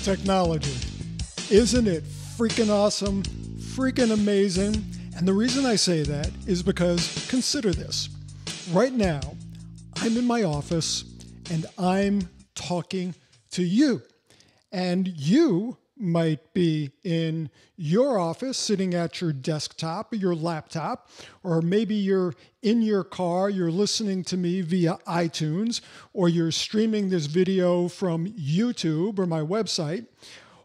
Technology. Isn't it freaking awesome, freaking amazing? And the reason I say that is because consider this. Right now, I'm in my office and I'm talking to you. And you might be in your office sitting at your desktop or your laptop, or maybe you're in your car, you're listening to me via iTunes, or you're streaming this video from YouTube or my website,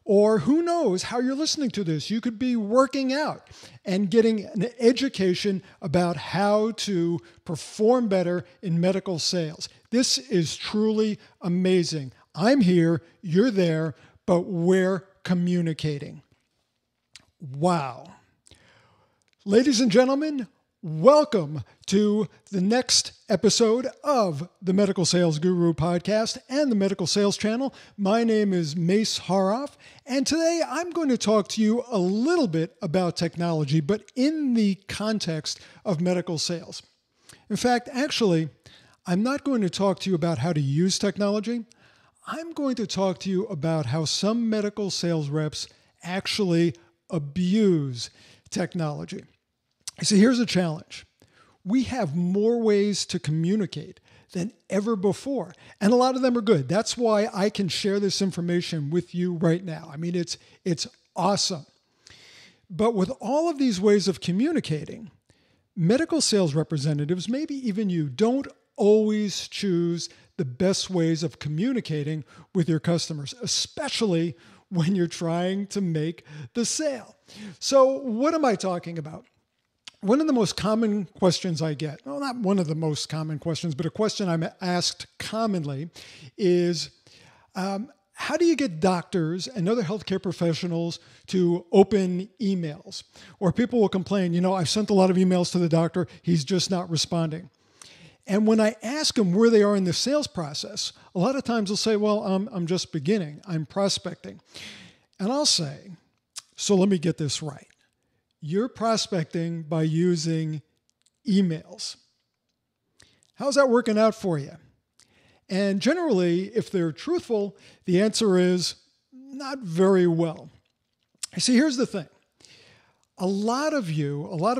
or who knows how you're listening to this. You could be working out and getting an education about how to perform better in medical sales. This is truly amazing. I'm here, you're there, but we're communicating. Wow. Ladies and gentlemen, welcome to the next episode of the Medical Sales Guru podcast and the Medical Sales Channel. My name is Mace Haroff, and today I'm going to talk to you a little bit about technology, but in the context of medical sales. In fact, actually, I'm not going to talk to you about how to use technology. I'm going to talk to you about how some medical sales reps actually abuse technology. See, here's a challenge. We have more ways to communicate than ever before, and a lot of them are good. That's why I can share this information with you right now. I mean, it's awesome. But with all of these ways of communicating, medical sales representatives, maybe even you, don't always choose the best ways of communicating with your customers, especially when you're trying to make the sale. So what am I talking about? One of the most common questions I get, well, not one of the most common questions, but a question I'm asked commonly is, how do you get doctors and other healthcare professionals to open emails? Or people will complain, I've sent a lot of emails to the doctor, he's just not responding. And when I ask them where they are in the sales process, a lot of times they'll say, well, I'm just beginning, I'm prospecting. And I'll say, so let me get this right. You're prospecting by using emails. How's that working out for you? And generally, if they're truthful, the answer is not very well. See, here's the thing. A lot of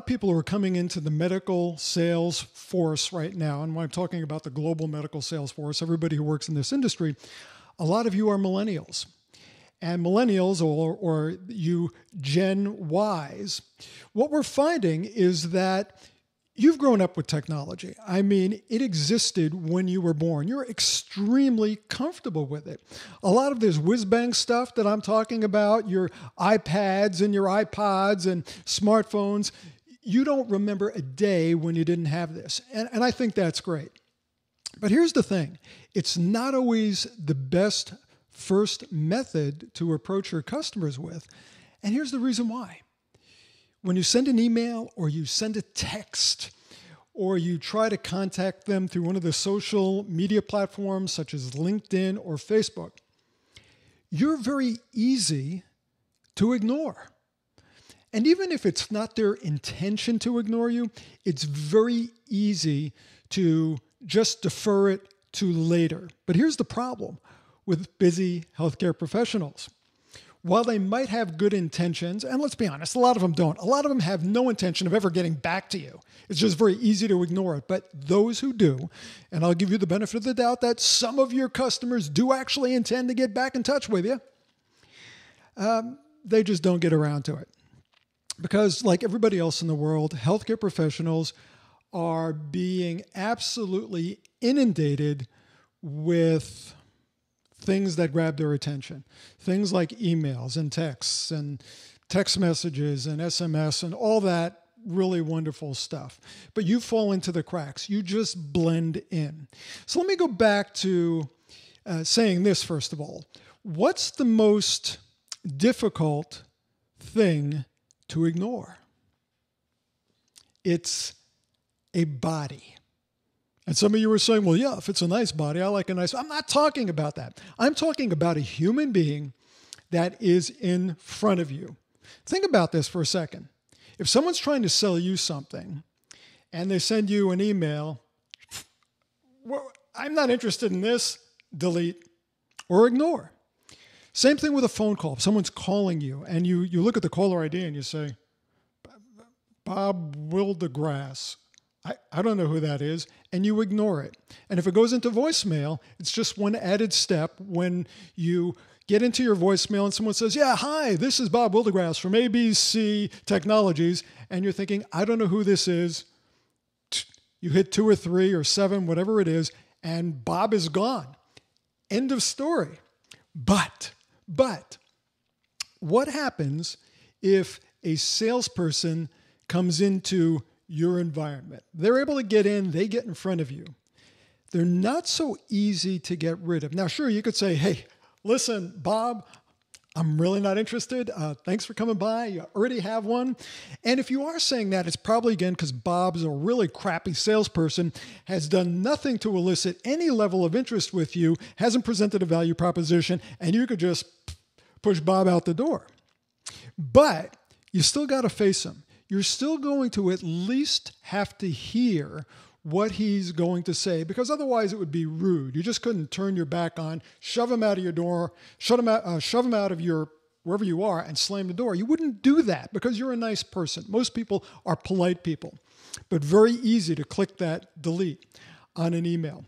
people who are coming into the medical sales force right now, and when I'm talking about the global medical sales force, everybody who works in this industry, a lot of you are millennials. And millennials, or you Gen Ys, what we're finding is that you've grown up with technology. I mean, it existed when you were born. You're extremely comfortable with it. A lot of this whiz-bang stuff that I'm talking about, your iPads and your iPods and smartphones, you don't remember a day when you didn't have this. And I think that's great. But here's the thing. It's not always the best first method to approach your customers with. And here's the reason why. When you send an email or you send a text or you try to contact them through one of the social media platforms such as LinkedIn or Facebook, you're very easy to ignore. And even if it's not their intention to ignore you, it's very easy to just defer it to later. But here's the problem with busy healthcare professionals. While they might have good intentions, and let's be honest, a lot of them don't. A lot of them have no intention of ever getting back to you. It's just very easy to ignore it. But those who do, and I'll give you the benefit of the doubt that some of your customers do actually intend to get back in touch with you, they just don't get around to it. Because like everybody else in the world, healthcare professionals are being absolutely inundated with things that grab their attention. Things like emails and texts and text messages and SMS and all that really wonderful stuff. But you fall into the cracks. You just blend in. So let me go back to saying this first of all. What's the most difficult thing to ignore? It's a body. And some of you were saying, well, yeah, if it's a nice body, I like a nice... I'm not talking about that. I'm talking about a human being that is in front of you. Think about this for a second. If someone's trying to sell you something and they send you an email, well, I'm not interested in this, delete or ignore. Same thing with a phone call. If someone's calling you and you look at the caller ID and you say, Bob Wildegrass. I don't know who that is, and you ignore it. And if it goes into voicemail, it's just one added step when you get into your voicemail and someone says, yeah, hi, this is Bob Wildegrass from ABC Technologies, and you're thinking, I don't know who this is. You hit 2 or 3 or 7, whatever it is, and Bob is gone. End of story. But, what happens if a salesperson comes into your environment? They're able to get in, they get in front of you. They're not so easy to get rid of. Now, sure, you could say, hey, listen, Bob, I'm really not interested. Thanks for coming by. You already have one. And if you are saying that, it's probably, again, because Bob's a really crappy salesperson, has done nothing to elicit any level of interest with you, hasn't presented a value proposition, and you could just push Bob out the door. But you still got to face him. You're still going to at least have to hear what he's going to say, because otherwise it would be rude. You just couldn't turn your back on, shove him out of your door, shove him out of your wherever you are and slam the door. You wouldn't do that because you're a nice person. Most people are polite people, but very easy to click that delete on an email.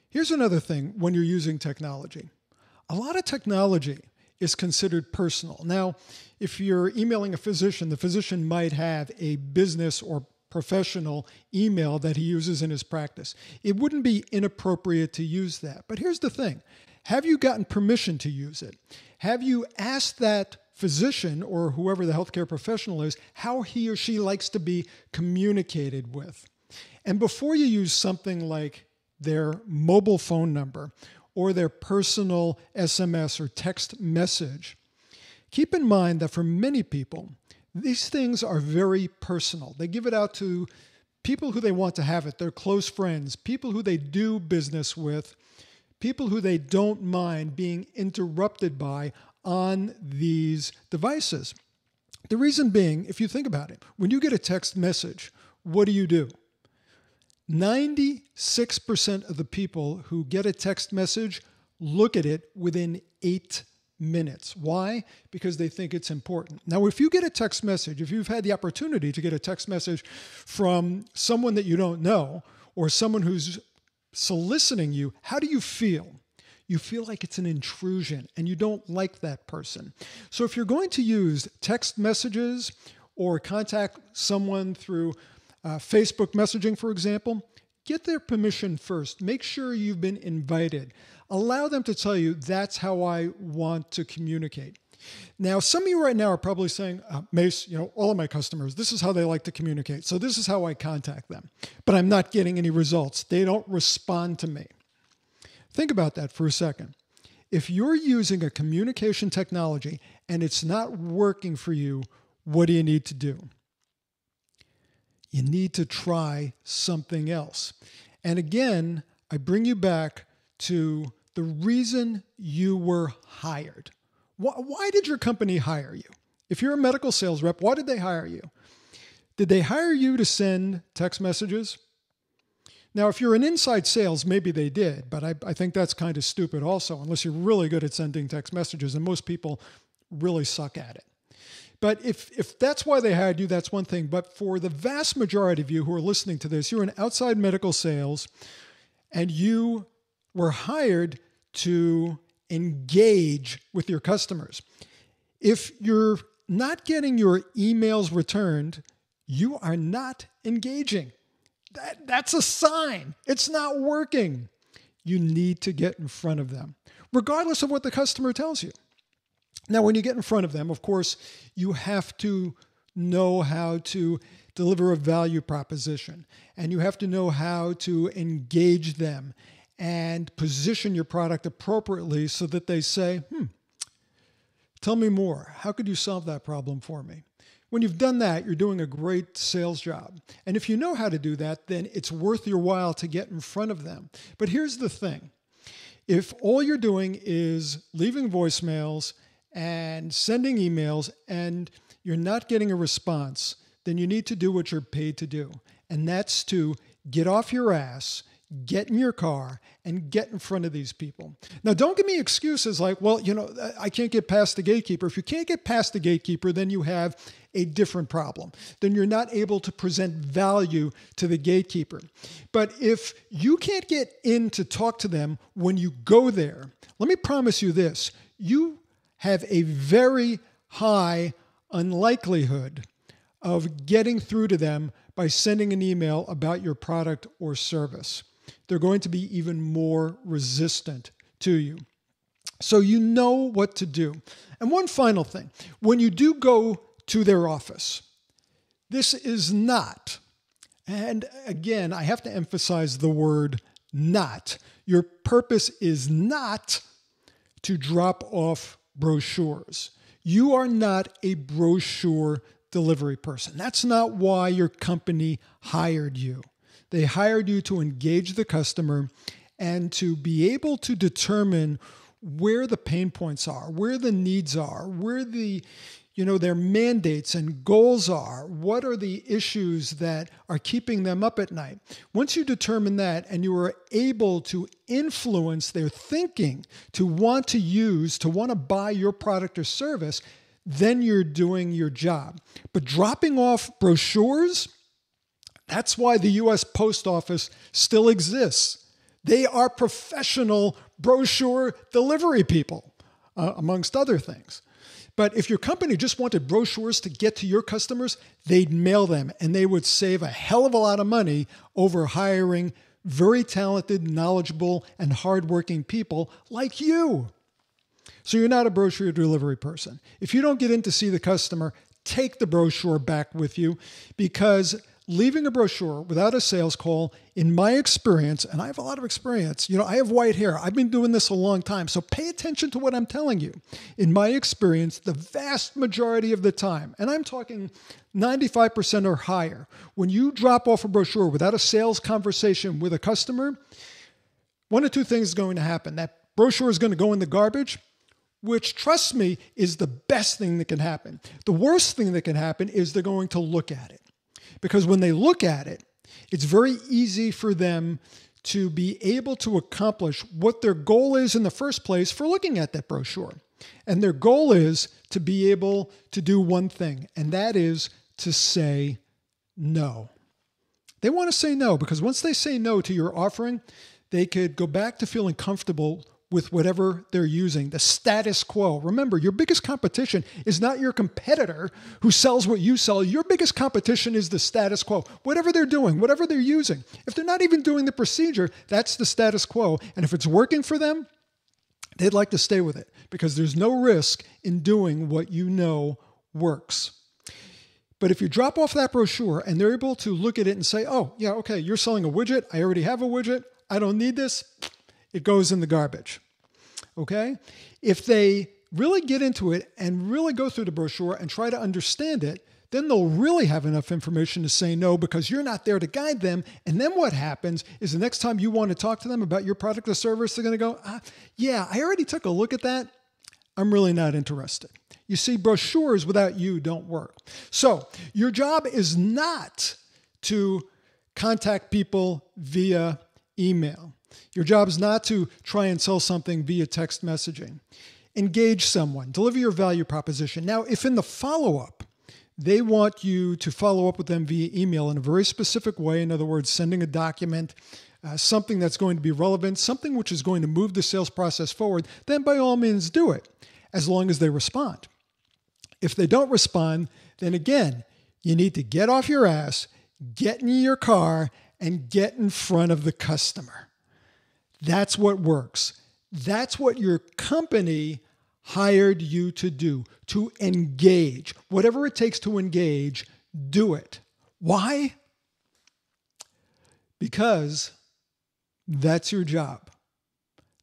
Here's another thing when you're using technology. A lot of technology is considered personal. Now, if you're emailing a physician, the physician might have a business or professional email that he uses in his practice. It wouldn't be inappropriate to use that. But here's the thing. Have you gotten permission to use it? Have you asked that physician or whoever the healthcare professional is how he or she likes to be communicated with? And before you use something like their mobile phone number or their personal SMS or text message, keep in mind that for many people, these things are very personal. They give it out to people who they want to have it, their close friends, people who they do business with, people who they don't mind being interrupted by on these devices. The reason being, if you think about it, when you get a text message, what do? 96% of the people who get a text message look at it within 8 minutes. Why? Because they think it's important. Now, if you get a text message, if you've had the opportunity to get a text message from someone that you don't know or someone who's soliciting you, how do you feel? You feel like it's an intrusion and you don't like that person. So if you're going to use text messages or contact someone through Facebook messaging, for example, get their permission first. Make sure you've been invited. Allow them to tell you, that's how I want to communicate. Now, some of you right now are probably saying, Mace, all of my customers, this is how they like to communicate. So this is how I contact them. But I'm not getting any results. They don't respond to me. Think about that for a second. If you're using a communication technology and it's not working for you, what do you need to do? You need to try something else. And again, I bring you back to the reason you were hired. Why did your company hire you? If you're a medical sales rep, why did they hire you? Did they hire you to send text messages? Now, if you're in inside sales, maybe they did, but I think that's kind of stupid also, unless you're really good at sending text messages, and most people really suck at it. But if that's why they hired you, that's one thing. But for the vast majority of you who are listening to this, you're in outside medical sales, and you were hired to engage with your customers. If you're not getting your emails returned, you are not engaging. That's a sign. It's not working. You need to get in front of them, regardless of what the customer tells you. Now, when you get in front of them, of course, you have to know how to deliver a value proposition, and you have to know how to engage them and position your product appropriately so that they say, tell me more. How could you solve that problem for me? When you've done that, you're doing a great sales job. And if you know how to do that, then it's worth your while to get in front of them. But here's the thing. If all you're doing is leaving voicemails and sending emails and you're not getting a response, then you need to do what you're paid to do. And that's to get off your ass, get in your car and get in front of these people. Now, don't give me excuses like, well, I can't get past the gatekeeper. If you can't get past the gatekeeper, then you have a different problem. Then you're not able to present value to the gatekeeper. But if you can't get in to talk to them when you go there, let me promise you this, you have a very high unlikelihood of getting through to them by sending an email about your product or service. They're going to be even more resistant to you. So you know what to do. And one final thing, when you do go to their office, this is not, and again, I have to emphasize the word not. Your purpose is not to drop off brochures. You are not a brochure delivery person. That's not why your company hired you. They hired you to engage the customer and to be able to determine where the pain points are, where the needs are, where their mandates and goals are, what are the issues that are keeping them up at night. Once you determine that and you are able to influence their thinking to want to buy your product or service, then you're doing your job. But dropping off brochures, that's why the U.S. Post Office still exists. They are professional brochure delivery people, amongst other things. But if your company just wanted brochures to get to your customers, they'd mail them and they would save a hell of a lot of money over hiring very talented, knowledgeable, and hardworking people like you. So you're not a brochure delivery person. If you don't get in to see the customer, take the brochure back with you, because leaving a brochure without a sales call, in my experience, and I have a lot of experience, I have white hair. I've been doing this a long time, so pay attention to what I'm telling you. In my experience, the vast majority of the time, and I'm talking 95% or higher, when you drop off a brochure without a sales conversation with a customer, one of two things is going to happen. That brochure is going to go in the garbage, which, trust me, is the best thing that can happen. The worst thing that can happen is they're going to look at it. Because when they look at it, it's very easy for them to be able to accomplish what their goal is in the first place for looking at that brochure. And their goal is to be able to do one thing, and that is to say no. They want to say no, because once they say no to your offering, they could go back to feeling comfortable with whatever they're using, the status quo. Remember, your biggest competition is not your competitor who sells what you sell. Your biggest competition is the status quo. Whatever they're doing, whatever they're using. If they're not even doing the procedure, that's the status quo. And if it's working for them, they'd like to stay with it, because there's no risk in doing what you know works. But if you drop off that brochure and they're able to look at it and say, oh, yeah, okay, you're selling a widget. I already have a widget. I don't need this. It goes in the garbage. Okay? If they really get into it and really go through the brochure and try to understand it, then they'll really have enough information to say no, because you're not there to guide them. And then what happens is the next time you want to talk to them about your product or service, they're going to go, yeah, I already took a look at that. I'm really not interested. You see, brochures without you don't work. So your job is not to contact people via email. Your job is not to try and sell something via text messaging. Engage someone. Deliver your value proposition. Now, if in the follow-up, they want you to follow up with them via email in a very specific way, in other words, sending a document, something that's going to be relevant, something which is going to move the sales process forward, then by all means do it, as long as they respond. If they don't respond, then again, you need to get off your ass, get in your car, and get in front of the customer. That's what works. That's what your company hired you to do, to engage. Whatever it takes to engage, do it. Why? Because that's your job.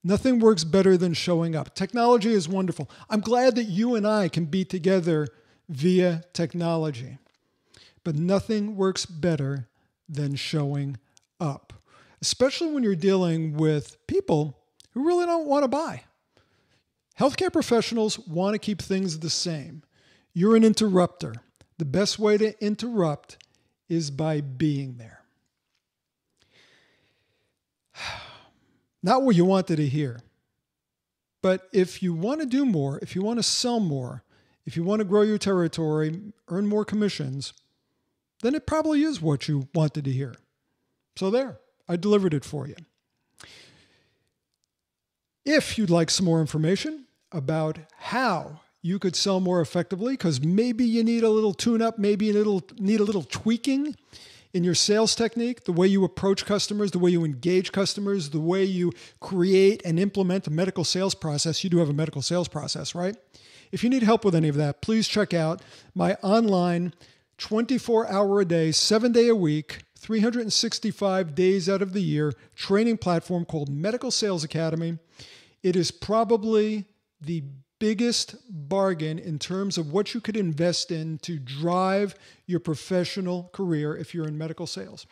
Nothing works better than showing up. Technology is wonderful. I'm glad that you and I can be together via technology. But nothing works better than showing up, especially when you're dealing with people who really don't want to buy. Healthcare professionals want to keep things the same. You're an interrupter. The best way to interrupt is by being there. Not what you wanted to hear. But if you want to do more, if you want to sell more, if you want to grow your territory, earn more commissions, then it probably is what you wanted to hear. So there, I delivered it for you. If you'd like some more information about how you could sell more effectively, because maybe you need a little tune-up, maybe you need a little tweaking in your sales technique, the way you approach customers, the way you engage customers, the way you create and implement a medical sales process. You do have a medical sales process, right? If you need help with any of that, please check out my online 24-hour-a-day, 7-day-a-week, 365 days out of the year training platform called Medical Sales Academy. It is probably the biggest bargain in terms of what you could invest in to drive your professional career if you're in medical sales.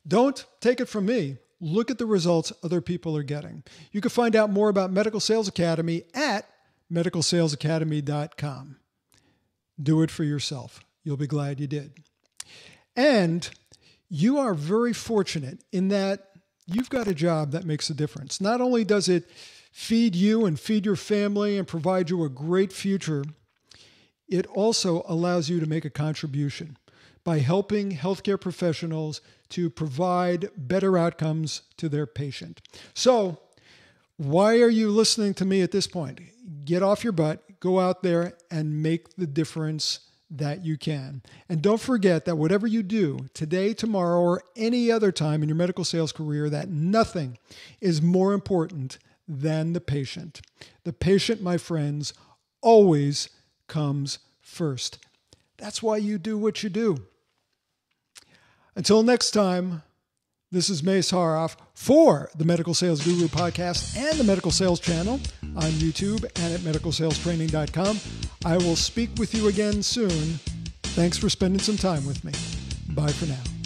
Don't take it from me. Look at the results other people are getting. You can find out more about Medical Sales Academy at medicalsalesacademy.com. Do it for yourself. You'll be glad you did. And you are very fortunate in that you've got a job that makes a difference. Not only does it feed you and feed your family and provide you a great future, it also allows you to make a contribution by helping healthcare professionals to provide better outcomes to their patient. So, why are you listening to me at this point? Get off your butt, go out there and make the difference that you can. And don't forget that whatever you do today, tomorrow, or any other time in your medical sales career, that nothing is more important than the patient. The patient, my friends, always comes first. That's why you do what you do. Until next time, this is Mace Haroff for the Medical Sales Guru podcast and the Medical Sales channel on YouTube and at medicalsalestraining.com. I will speak with you again soon. Thanks for spending some time with me. Bye for now.